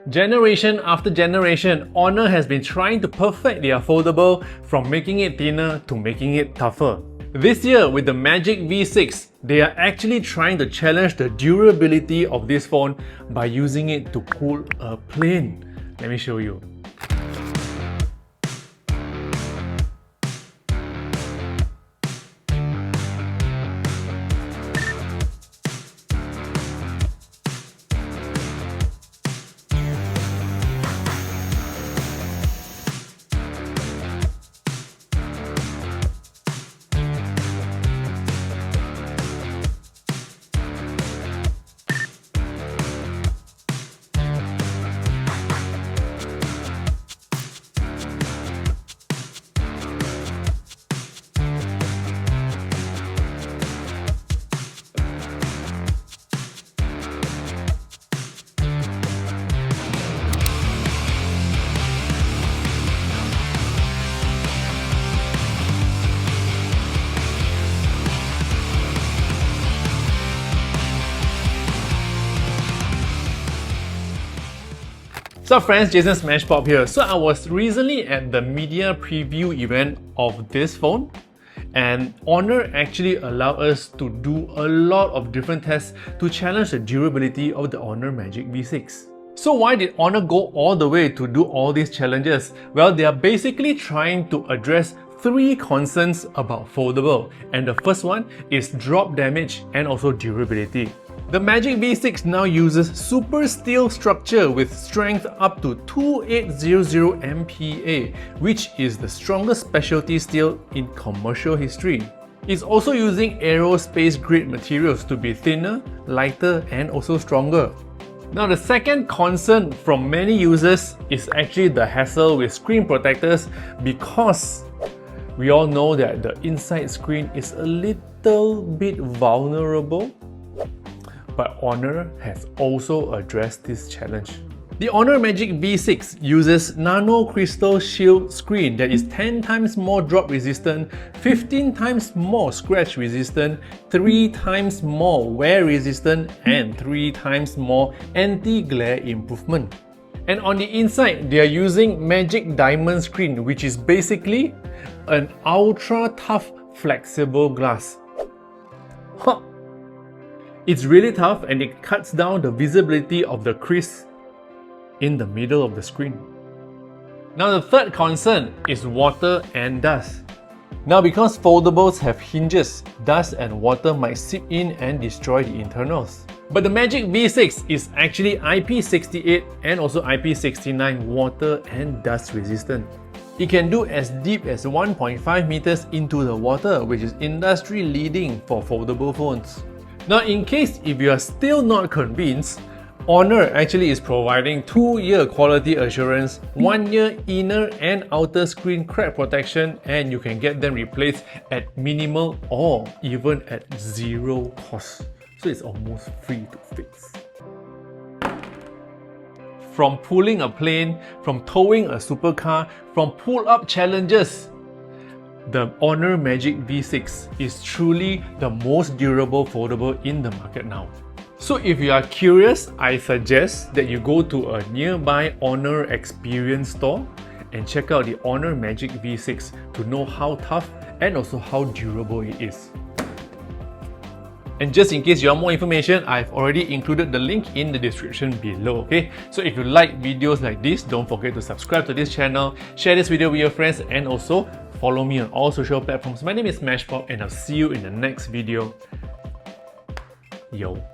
Generation after generation, Honor has been trying to perfect their foldable from making it thinner to making it tougher. This year, with the Magic V6, they are actually trying to challenge the durability of this phone by using it to pull a plane. Let me show you. So friends, Jason Smashpop here. So I was recently at the media preview event of this phone, and Honor actually allowed us to do a lot of different tests to challenge the durability of the Honor Magic V6. So why did Honor go all the way to do all these challenges? Well, they are basically trying to address 3 concerns about foldable, and the first one is drop damage and also durability. The Magic V6 now uses super steel structure with strength up to 2800 MPa, which is the strongest specialty steel in commercial history. It's also using aerospace grade materials to be thinner, lighter and also stronger. Now the second concern from many users is actually the hassle with screen protectors, because we all know that the inside screen is a little bit vulnerable. But Honor has also addressed this challenge. The Honor Magic V6 uses nano crystal shield screen that is 10 times more drop resistant, 15 times more scratch resistant, 3 times more wear resistant and 3 times more anti-glare improvement. And on the inside, they are using Magic Diamond screen, which is basically an ultra tough flexible glass. Huh. It's really tough and it cuts down the visibility of the crease in the middle of the screen. Now the third concern is water and dust. Now because foldables have hinges, dust and water might seep in and destroy the internals. But the Magic V6 is actually IP68 and also IP69 water and dust resistant. It can do as deep as 1.5 meters into the water, which is industry leading for foldable phones. Now in case if you are still not convinced, Honor actually is providing 2-year quality assurance, 1-year inner and outer screen crack protection, and you can get them replaced at minimal or even at 0 cost. So it's almost free to fix. From pulling a plane, from towing a supercar, from pull-up challenges, the Honor Magic V6 is truly the most durable foldable in the market now. So if you are curious, I suggest that you go to a nearby Honor Experience store and check out the Honor Magic V6 to know how tough and also how durable it is. And just in case you want more information, I've already included the link in the description below, okay? So if you like videos like this, don't forget to subscribe to this channel, share this video with your friends, and also follow me on all social platforms. My name is Smashpop and I'll see you in the next video. Yo.